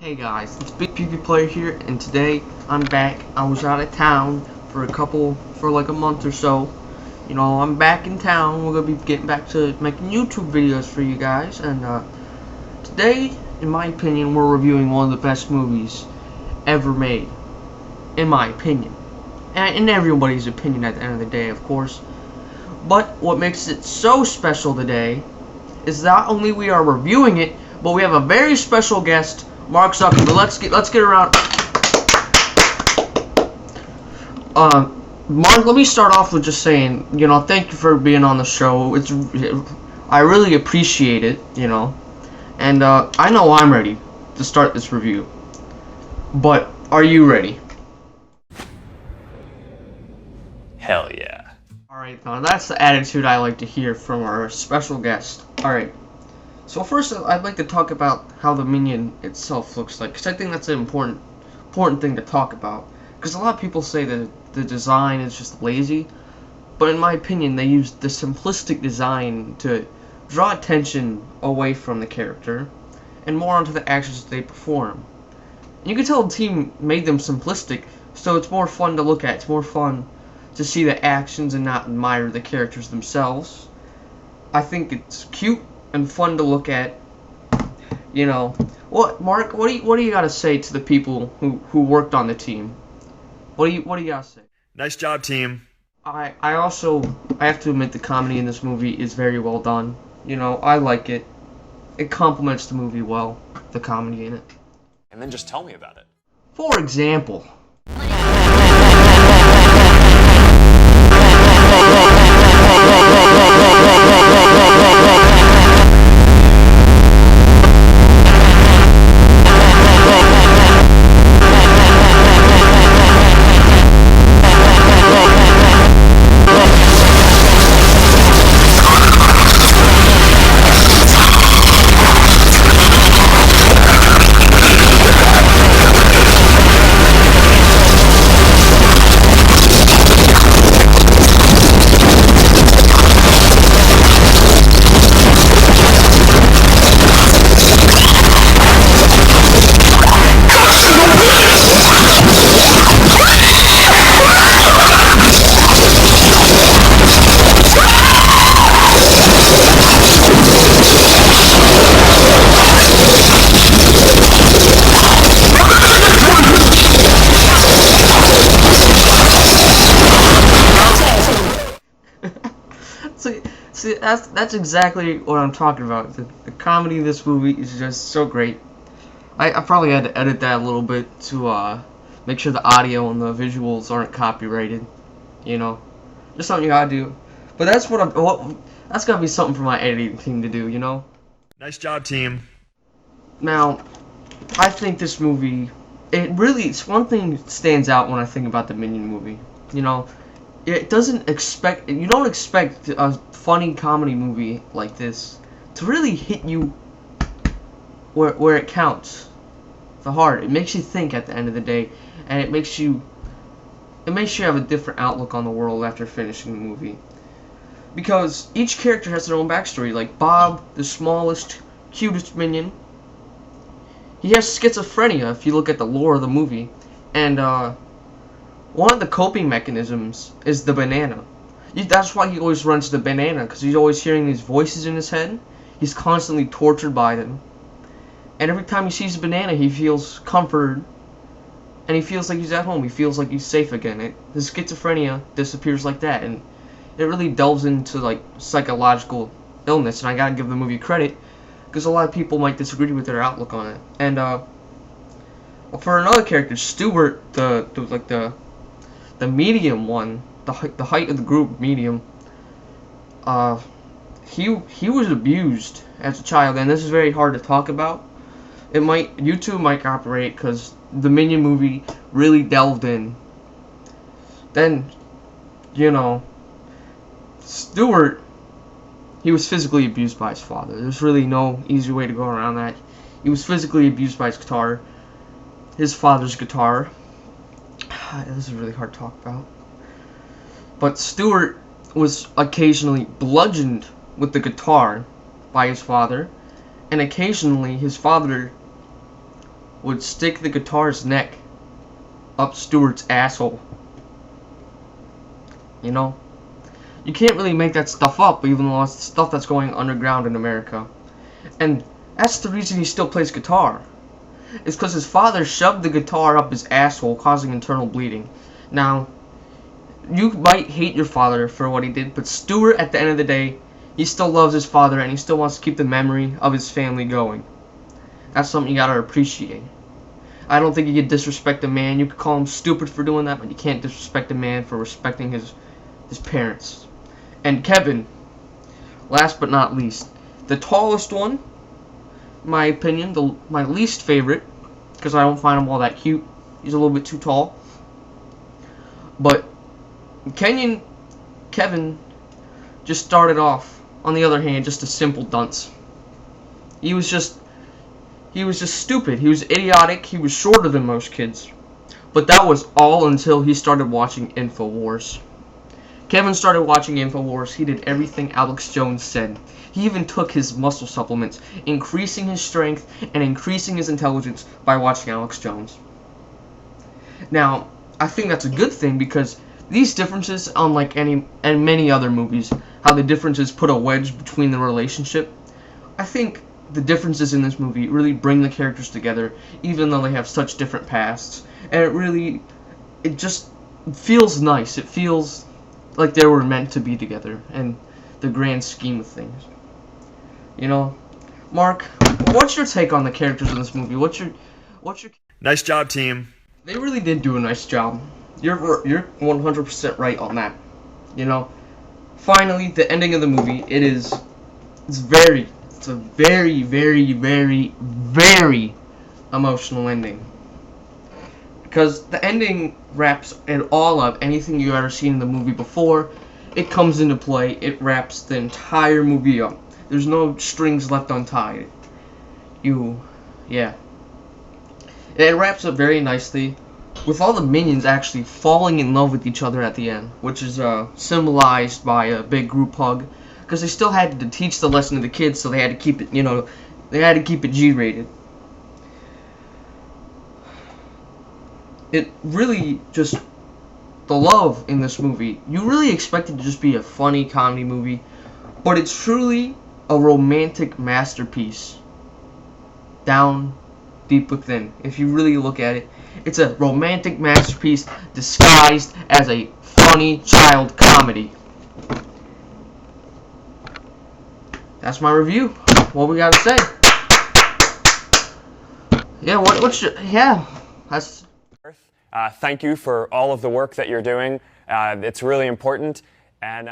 Hey guys, it's Big PvP Player here, and today I'm back. I was out of town for like a month or so. You know, I'm back in town. We're gonna be getting back to making YouTube videos for you guys, and today, in my opinion, we're reviewing one of the best movies ever made, in my opinion, and in everybody's opinion at the end of the day, of course. But what makes it so special today is not only we are reviewing it, but we have a very special guest, Mark Zuckerberg. Let's get around. Mark, let me start off with just saying, you know, thank you for being on the show. I really appreciate it, you know, and I know I'm ready to start this review. But are you ready? Hell yeah. Alright, now that's the attitude I like to hear from our special guest. Alright, so first I'd like to talk about how the Minion itself looks like, because I think that's an important thing to talk about. Because a lot of people say that the design is just lazy, but in my opinion they use the simplistic design to draw attention away from the character and more onto the actions they perform. And you can tell the team made them simplistic, so it's more fun to look at. It's more fun to see the actions and not admire the characters themselves. I think it's cute and fun to look at. You know, what, Mark? What do you gotta say to the people who worked on the team? What do you gotta say? Nice job, team. I have to admit the comedy in this movie is very well done. You know, I like it. It complements the movie well, the comedy in it. And then just tell me about it. For example, see, that's exactly what I'm talking about. The comedy in this movie is just so great. I probably had to edit that a little bit to make sure the audio and the visuals aren't copyrighted. You know, just something you gotta do. But that's that's gotta be something for my editing team to do. You know. Nice job, team. Now, I think this movie, it's one thing that stands out when I think about the Minion movie. You know, you don't expect a funny comedy movie like this to really hit you where it counts, the heart. It makes you think at the end of the day, and it makes you have a different outlook on the world after finishing the movie. Because each character has their own backstory. Like Bob, the smallest, cutest minion, he has schizophrenia if you look at the lore of the movie, and one of the coping mechanisms is the banana. That's why he always runs to the banana, because he's always hearing these voices in his head. He's constantly tortured by them. And every time he sees a banana, he feels comforted. And he feels like he's at home. He feels like he's safe again. His schizophrenia disappears like that. And it really delves into, like, psychological illness. And I gotta give the movie credit, because a lot of people might disagree with their outlook on it. And, for another character, Stuart, the medium one, the height of the group, medium, he was abused as a child, and this is very hard to talk about. YouTube might copyright, because the Minion movie really delved in. Then, you know, Stuart, he was physically abused by his father. There's really no easy way to go around that. He was physically abused by his father's guitar. This is really hard to talk about. But Stuart was occasionally bludgeoned with the guitar by his father, and occasionally his father would stick the guitar's neck up Stewart's asshole. You know? You can't really make that stuff up, even though it's stuff that's going underground in America. And that's the reason he still plays guitar. It's because his father shoved the guitar up his asshole, causing internal bleeding. Now, you might hate your father for what he did, but Stewart, at the end of the day, he still loves his father, and he still wants to keep the memory of his family going. That's something you gotta appreciate. I don't think you can disrespect a man. You could call him stupid for doing that, but you can't disrespect a man for respecting his parents. And Kevin, last but not least, the tallest one, in my opinion, my least favorite, because I don't find him all that cute. He's a little bit too tall. But Kevin just started off, on the other hand, just a simple dunce. He was just stupid. He was idiotic. He was shorter than most kids. But that was all until he started watching InfoWars. Kevin started watching InfoWars. He did everything Alex Jones said. He even took his muscle supplements, increasing his strength and increasing his intelligence by watching Alex Jones. Now, I think that's a good thing, because these differences, unlike many other movies, how the differences put a wedge between the relationship, I think the differences in this movie really bring the characters together, even though they have such different pasts. And it just feels nice. It feels like they were meant to be together in the grand scheme of things. You know, Mark, what's your take on the characters in this movie? What's your Nice job, team. They really did do a nice job. You're 100% right on that. You know, finally, the ending of the movie, it's a very, very, very, very emotional ending. Because the ending wraps it all up. Anything you've ever seen in the movie before, it comes into play. It wraps the entire movie up. There's no strings left untied. Yeah. It wraps up very nicely, with all the minions actually falling in love with each other at the end, which is symbolized by a big group hug, because they still had to teach the lesson to the kids, so they had to keep it, they had to keep it G-rated. It really just, the love in this movie, you really expect it to just be a funny comedy movie, but it's truly a romantic masterpiece down deep within. If you really look at it, it's a romantic masterpiece disguised as a funny child comedy. That's my review. What we gotta say? Yeah, that's. Thank you for all of the work that you're doing. It's really important. And